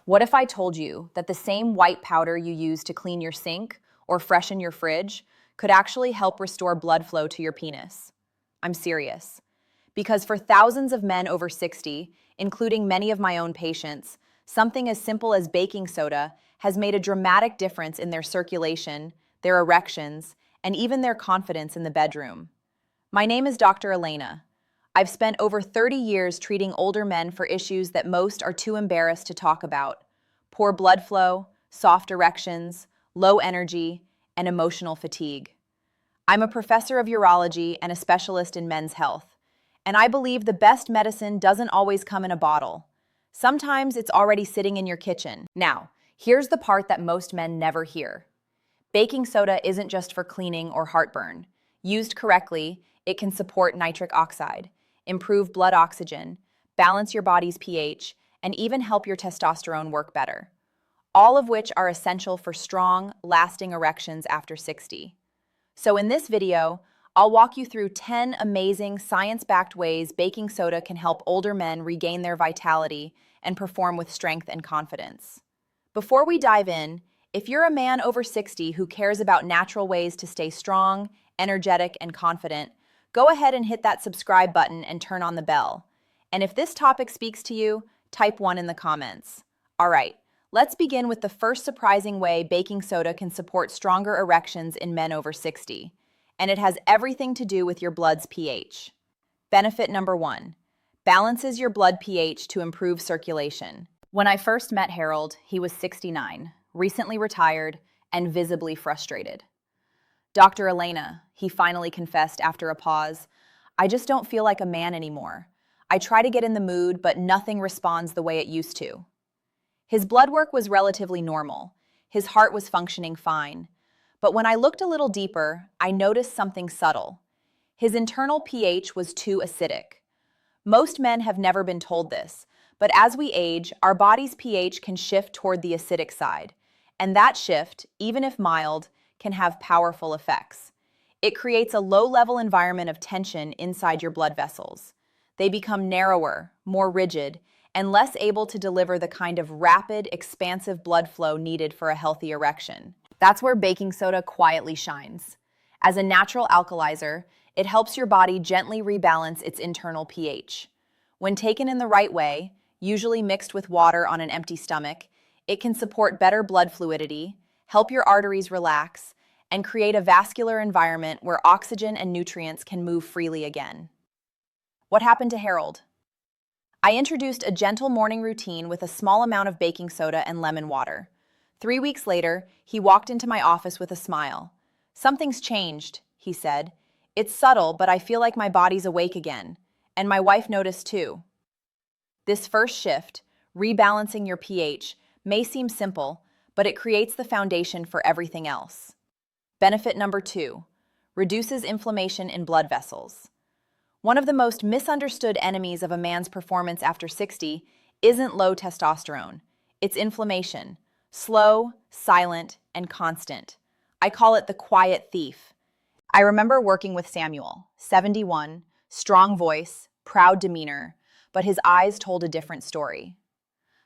What if I told you that the same white powder you use to clean your sink or freshen your fridge could actually help restore blood flow to your penis? I'm serious. Because for thousands of men over 60, including many of my own patients, something as simple as baking soda has made a dramatic difference in their circulation, their erections, and even their confidence in the bedroom. My name is Dr. Elena. I've spent over 30 years treating older men for issues that most are too embarrassed to talk about: poor blood flow, soft erections, low energy, and emotional fatigue. I'm a professor of urology and a specialist in men's health, and I believe the best medicine doesn't always come in a bottle. Sometimes it's already sitting in your kitchen. Now, here's the part that most men never hear. Baking soda isn't just for cleaning or heartburn. Used correctly, it can support nitric oxide, improve blood oxygen, balance your body's pH, and even help your testosterone work better. All of which are essential for strong, lasting erections after 60. So in this video, I'll walk you through 10 amazing science-backed ways baking soda can help older men regain their vitality and perform with strength and confidence. Before we dive in, if you're a man over 60 who cares about natural ways to stay strong, energetic, and confident, go ahead and hit that subscribe button and turn on the bell. And if this topic speaks to you, type 1 in the comments. All right, let's begin with the first surprising way baking soda can support stronger erections in men over 60. And it has everything to do with your blood's pH. Benefit number 1, balances your blood pH to improve circulation. When I first met Harold, he was 69, recently retired, and visibly frustrated. "Dr. Elena," he finally confessed after a pause, "I just don't feel like a man anymore. I try to get in the mood, but nothing responds the way it used to." His blood work was relatively normal. His heart was functioning fine. But when I looked a little deeper, I noticed something subtle. His internal pH was too acidic. Most men have never been told this, but as we age, our body's pH can shift toward the acidic side. And that shift, even if mild, can have powerful effects. It creates a low-level environment of tension inside your blood vessels. They become narrower, more rigid, and less able to deliver the kind of rapid, expansive blood flow needed for a healthy erection. That's where baking soda quietly shines. As a natural alkalizer, it helps your body gently rebalance its internal pH. When taken in the right way, usually mixed with water on an empty stomach, it can support better blood fluidity, help your arteries relax, and create a vascular environment where oxygen and nutrients can move freely again. What happened to Harold? I introduced a gentle morning routine with a small amount of baking soda and lemon water. 3 weeks later, he walked into my office with a smile. "Something's changed," he said. "It's subtle, but I feel like my body's awake again. And my wife noticed too." This first shift, rebalancing your pH, may seem simple, but it creates the foundation for everything else. Benefit number 2, reduces inflammation in blood vessels. One of the most misunderstood enemies of a man's performance after 60 isn't low testosterone. It's inflammation. Slow, silent, and constant. I call it the quiet thief. I remember working with Samuel, 71, strong voice, proud demeanor, but his eyes told a different story.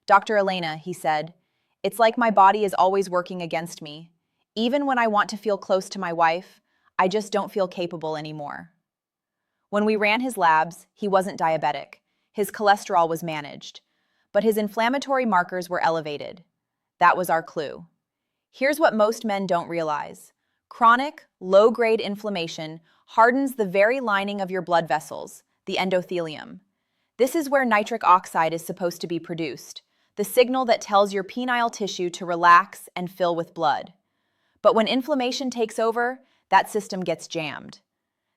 "Dr. Elena," he said, "it's like my body is always working against me. Even when I want to feel close to my wife, I just don't feel capable anymore." When we ran his labs, he wasn't diabetic. His cholesterol was managed, but his inflammatory markers were elevated. That was our clue. Here's what most men don't realize. Chronic, low-grade inflammation hardens the very lining of your blood vessels, the endothelium. This is where nitric oxide is supposed to be produced, the signal that tells your penile tissue to relax and fill with blood. But when inflammation takes over, that system gets jammed.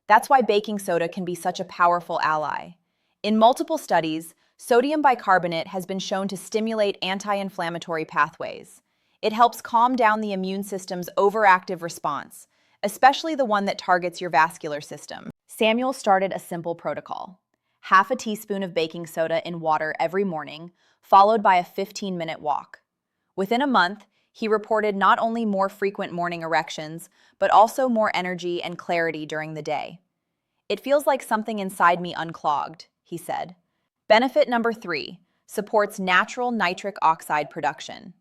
That's why baking soda can be such a powerful ally. In multiple studies, sodium bicarbonate has been shown to stimulate anti-inflammatory pathways. It helps calm down the immune system's overactive response, especially the one that targets your vascular system. Samuel started a simple protocol: half a teaspoon of baking soda in water every morning, followed by a 15-minute walk. Within a month, he reported not only more frequent morning erections, but also more energy and clarity during the day. "It feels like something inside me unclogged," he said. Benefit number 3, supports natural nitric oxide production.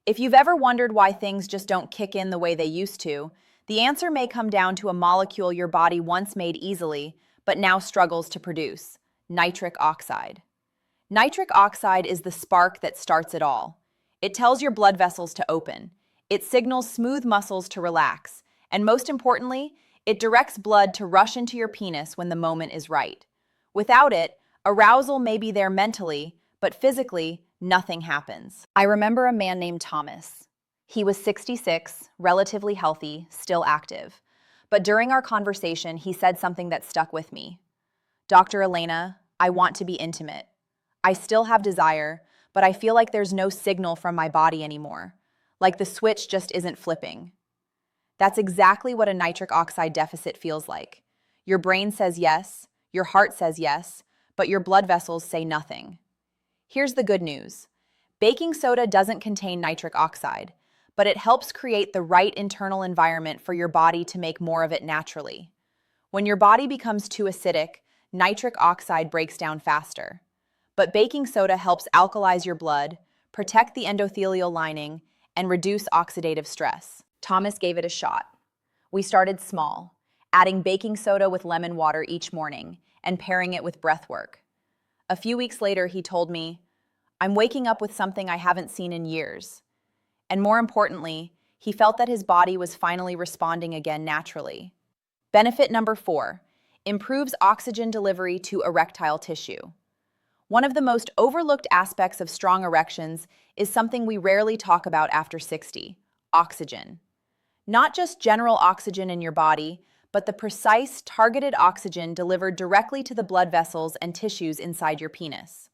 If you've ever wondered why things just don't kick in the way they used to, the answer may come down to a molecule your body once made easily, but now struggles to produce: nitric oxide. Nitric oxide is the spark that starts it all. It tells your blood vessels to open. It signals smooth muscles to relax. And most importantly, it directs blood to rush into your penis when the moment is right. Without it, arousal may be there mentally, but physically, nothing happens. I remember a man named Thomas. He was 66, relatively healthy, still active. But during our conversation, he said something that stuck with me. "Dr. Elena, I want to be intimate. I still have desire, but I feel like there's no signal from my body anymore. Like the switch just isn't flipping." That's exactly what a nitric oxide deficit feels like. Your brain says yes, your heart says yes, but your blood vessels say nothing. Here's the good news. Baking soda doesn't contain nitric oxide, but it helps create the right internal environment for your body to make more of it naturally. When your body becomes too acidic, nitric oxide breaks down faster. But baking soda helps alkalize your blood, protect the endothelial lining, and reduce oxidative stress. Thomas gave it a shot. We started small, adding baking soda with lemon water each morning and pairing it with breath work. A few weeks later, he told me, "I'm waking up with something I haven't seen in years." And more importantly, he felt that his body was finally responding again naturally. Benefit number 4, improves oxygen delivery to erectile tissue. One of the most overlooked aspects of strong erections is something we rarely talk about after 60, oxygen. Not just general oxygen in your body, but the precise, targeted oxygen delivered directly to the blood vessels and tissues inside your penis.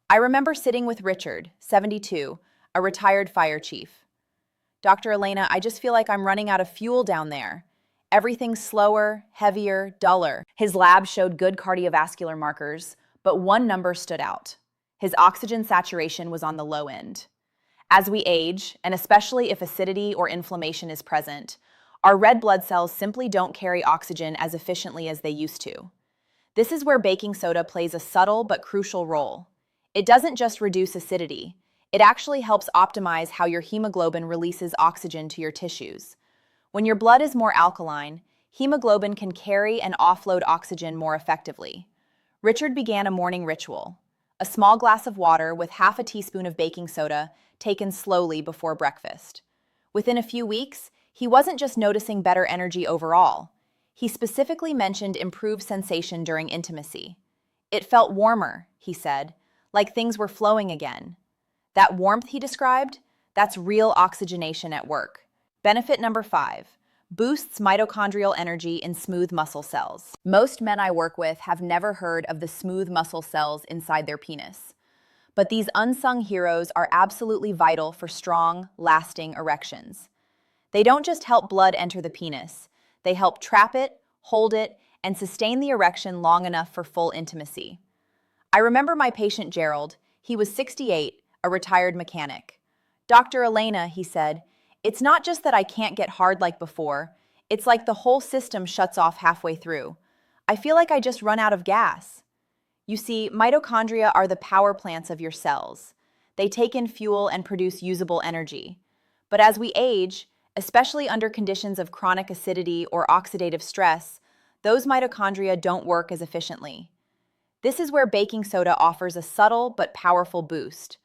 I remember sitting with Richard, 72, a retired fire chief. "Dr. Elena, I just feel like I'm running out of fuel down there. Everything's slower, heavier, duller." His lab showed good cardiovascular markers, but one number stood out. His oxygen saturation was on the low end. As we age, and especially if acidity or inflammation is present, our red blood cells simply don't carry oxygen as efficiently as they used to. This is where baking soda plays a subtle but crucial role. It doesn't just reduce acidity, it actually helps optimize how your hemoglobin releases oxygen to your tissues. When your blood is more alkaline, hemoglobin can carry and offload oxygen more effectively. Richard began a morning ritual: a small glass of water with half a teaspoon of baking soda, taken slowly before breakfast. Within a few weeks, he wasn't just noticing better energy overall. He specifically mentioned improved sensation during intimacy. "It felt warmer," he said, "like things were flowing again." That warmth he described, that's real oxygenation at work. Benefit number 5, boosts mitochondrial energy in smooth muscle cells. Most men I work with have never heard of the smooth muscle cells inside their penis. But these unsung heroes are absolutely vital for strong, lasting erections. They don't just help blood enter the penis, they help trap it, hold it, and sustain the erection long enough for full intimacy. I remember my patient Gerald. He was 68, a retired mechanic. "Dr. Elena," he said, "it's not just that I can't get hard like before, it's like the whole system shuts off halfway through. I feel like I just run out of gas." You see, mitochondria are the power plants of your cells. They take in fuel and produce usable energy. But as we age, especially under conditions of chronic acidity or oxidative stress, those mitochondria don't work as efficiently. This is where baking soda offers a subtle but powerful boost.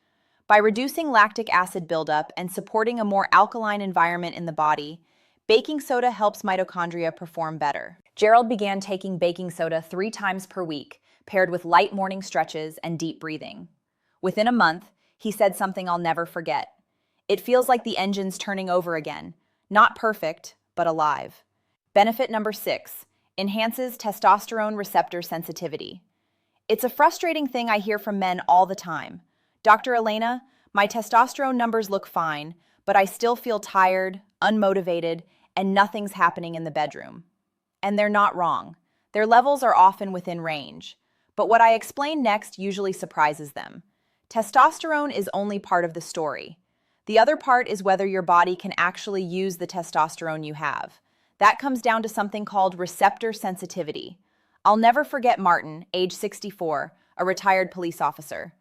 By reducing lactic acid buildup and supporting a more alkaline environment in the body, baking soda helps mitochondria perform better. Gerald began taking baking soda 3 times per week, paired with light morning stretches and deep breathing. Within a month, he said something I'll never forget. "It feels like the engine's turning over again. Not perfect, but alive." Benefit number 6, enhances testosterone receptor sensitivity. It's a frustrating thing I hear from men all the time. "Dr. Elena, my testosterone numbers look fine, but I still feel tired, unmotivated, and nothing's happening in the bedroom." And they're not wrong. Their levels are often within range. But what I explain next usually surprises them. Testosterone is only part of the story. The other part is whether your body can actually use the testosterone you have. That comes down to something called receptor sensitivity. I'll never forget Martin, age 64, a retired police officer.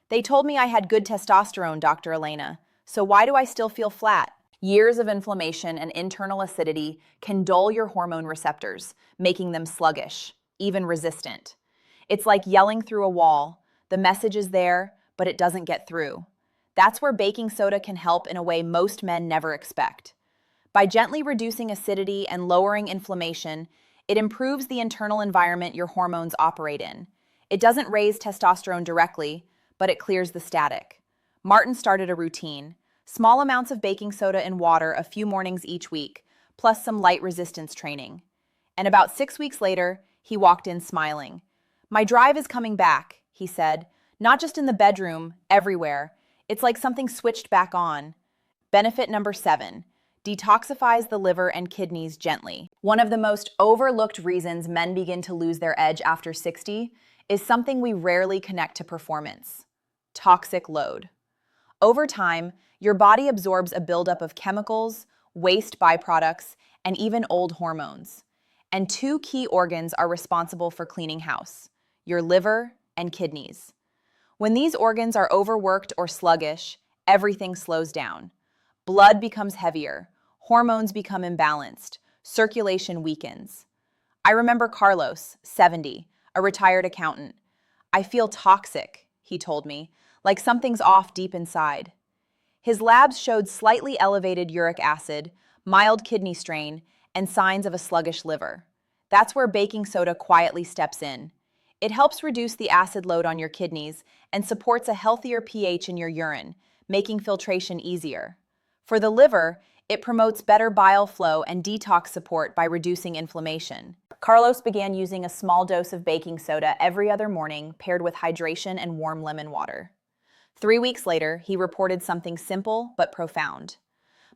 They told me I had good testosterone, Dr. Elena, so why do I still feel flat? Years of inflammation and internal acidity can dull your hormone receptors, making them sluggish, even resistant. It's like yelling through a wall. The message is there, but it doesn't get through. That's where baking soda can help in a way most men never expect. By gently reducing acidity and lowering inflammation, it improves the internal environment your hormones operate in. It doesn't raise testosterone directly, but it clears the static. Martin started a routine: small amounts of baking soda in water a few mornings each week, plus some light resistance training. And about 6 weeks later, he walked in smiling. "My drive is coming back," he said, "not just in the bedroom, everywhere. It's like something switched back on." Benefit number 7. Detoxifies the liver and kidneys gently. One of the most overlooked reasons men begin to lose their edge after 60 is something we rarely connect to performance: toxic load. Over time, your body absorbs a buildup of chemicals, waste byproducts, and even old hormones. And 2 key organs are responsible for cleaning house: your liver and kidneys. When these organs are overworked or sluggish, everything slows down. Blood becomes heavier, hormones become imbalanced, circulation weakens. I remember Carlos, 70, a retired accountant. "I feel toxic," he told me, "like something's off deep inside." His labs showed slightly elevated uric acid, mild kidney strain, and signs of a sluggish liver. That's where baking soda quietly steps in. It helps reduce the acid load on your kidneys and supports a healthier pH in your urine, making filtration easier. For the liver, it promotes better bile flow and detox support by reducing inflammation. Carlos began using a small dose of baking soda every other morning, paired with hydration and warm lemon water. 3 weeks later, he reported something simple but profound: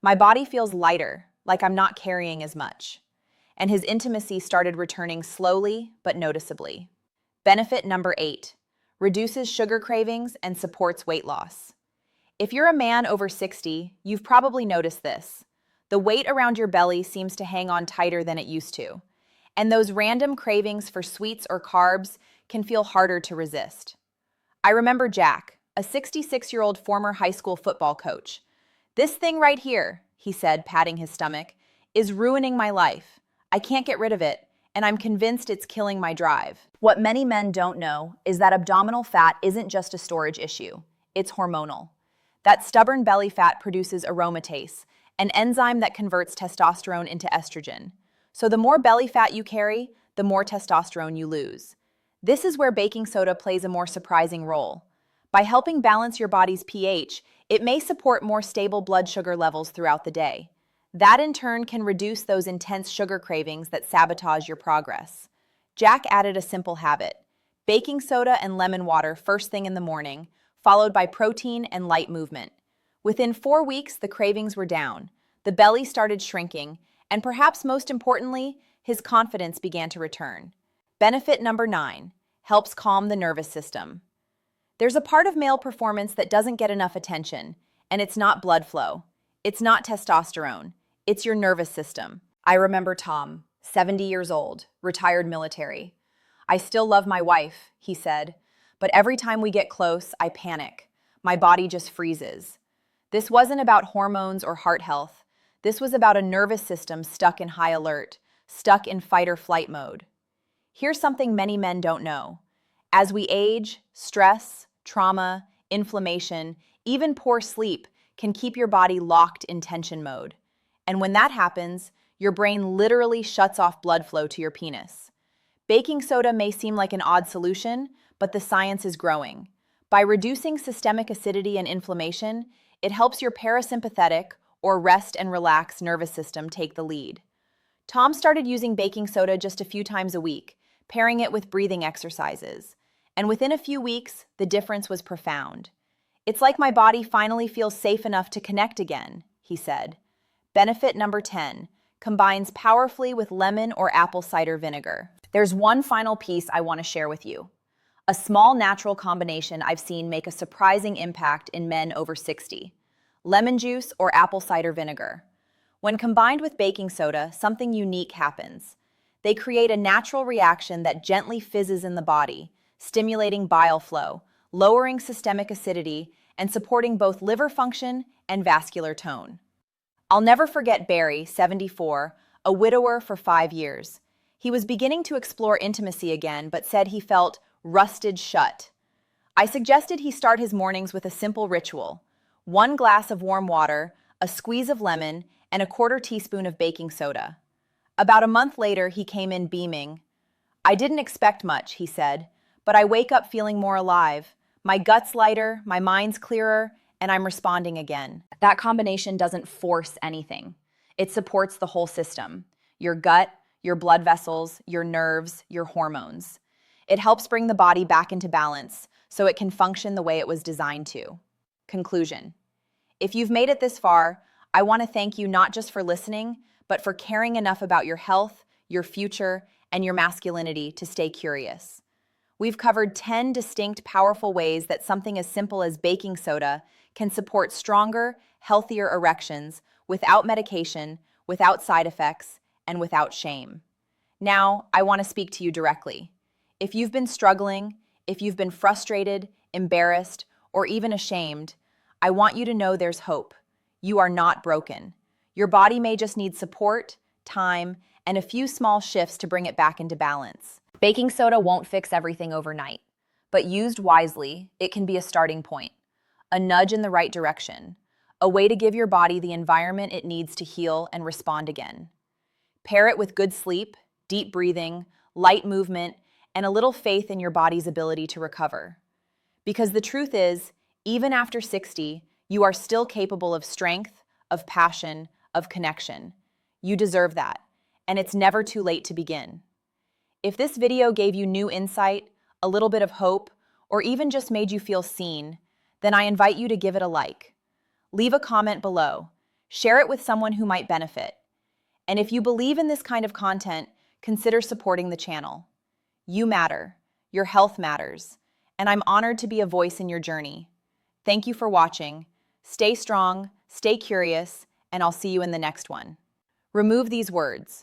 "My body feels lighter, like I'm not carrying as much." And his intimacy started returning slowly but noticeably. Benefit number 8. Reduces sugar cravings and supports weight loss. If you're a man over 60, you've probably noticed this. The weight around your belly seems to hang on tighter than it used to, and those random cravings for sweets or carbs can feel harder to resist. I remember Jack, a 66-year-old former high school football coach. "This thing right here," he said, patting his stomach, "is ruining my life. I can't get rid of it, and I'm convinced it's killing my drive." What many men don't know is that abdominal fat isn't just a storage issue, it's hormonal. That stubborn belly fat produces aromatase, an enzyme that converts testosterone into estrogen. So the more belly fat you carry, the more testosterone you lose. This is where baking soda plays a more surprising role. By helping balance your body's pH, it may support more stable blood sugar levels throughout the day. That in turn can reduce those intense sugar cravings that sabotage your progress. Jack added a simple habit: baking soda and lemon water first thing in the morning, followed by protein and light movement. Within 4 weeks, the cravings were down, the belly started shrinking, and perhaps most importantly, his confidence began to return. Benefit number 9. Helps calm the nervous system. There's a part of male performance that doesn't get enough attention, and it's not blood flow. It's not testosterone. It's your nervous system. I remember Tom, 70 years old, retired military. "I still love my wife," he said, "but every time we get close, I panic. My body just freezes." This wasn't about hormones or heart health. This was about a nervous system stuck in high alert, stuck in fight or flight mode. Here's something many men don't know. As we age, stress, trauma, inflammation, even poor sleep can keep your body locked in tension mode. And when that happens, your brain literally shuts off blood flow to your penis. Baking soda may seem like an odd solution, but the science is growing. By reducing systemic acidity and inflammation, it helps your parasympathetic, or rest and relax nervous system take the lead. Tom started using baking soda just a few times a week, pairing it with breathing exercises. And within a few weeks, the difference was profound. "It's like my body finally feels safe enough to connect again," he said. Benefit number 10. Combines powerfully with lemon or apple cider vinegar. There's one final piece I want to share with you. A small natural combination I've seen make a surprising impact in men over 60. Lemon juice or apple cider vinegar. When combined with baking soda, something unique happens. They create a natural reaction that gently fizzes in the body, stimulating bile flow, lowering systemic acidity and supporting both liver function and vascular tone. I'll never forget Barry, 74, a widower for 5 years. He was beginning to explore intimacy again, but said he felt rusted shut. I suggested he start his mornings with a simple ritual: 1 glass of warm water, a squeeze of lemon, and a 1/4 teaspoon of baking soda. About a month later, he came in beaming. "I didn't expect much," he said, "but I wake up feeling more alive. My gut's lighter, my mind's clearer, and I'm responding again." That combination doesn't force anything. It supports the whole system: your gut, your blood vessels, your nerves, your hormones. It helps bring the body back into balance so it can function the way it was designed to. Conclusion: if you've made it this far, I want to thank you not just for listening, but for caring enough about your health, your future, and your masculinity to stay curious. We've covered 10 distinct, powerful ways that something as simple as baking soda can support stronger, healthier erections without medication, without side effects, and without shame. Now, I want to speak to you directly. If you've been struggling, if you've been frustrated, embarrassed, or even ashamed, I want you to know there's hope. You are not broken. Your body may just need support, time, and a few small shifts to bring it back into balance. Baking soda won't fix everything overnight, but used wisely, it can be a starting point, a nudge in the right direction, a way to give your body the environment it needs to heal and respond again. Pair it with good sleep, deep breathing, light movement, and a little faith in your body's ability to recover. Because the truth is, even after 60, you are still capable of strength, of passion, of connection. You deserve that, and it's never too late to begin. If this video gave you new insight, a little bit of hope, or even just made you feel seen, then I invite you to give it a like. Leave a comment below. Share it with someone who might benefit. And if you believe in this kind of content, consider supporting the channel. You matter. Your health matters. And I'm honored to be a voice in your journey. Thank you for watching. Stay strong, stay curious, and I'll see you in the next one. Remove these words.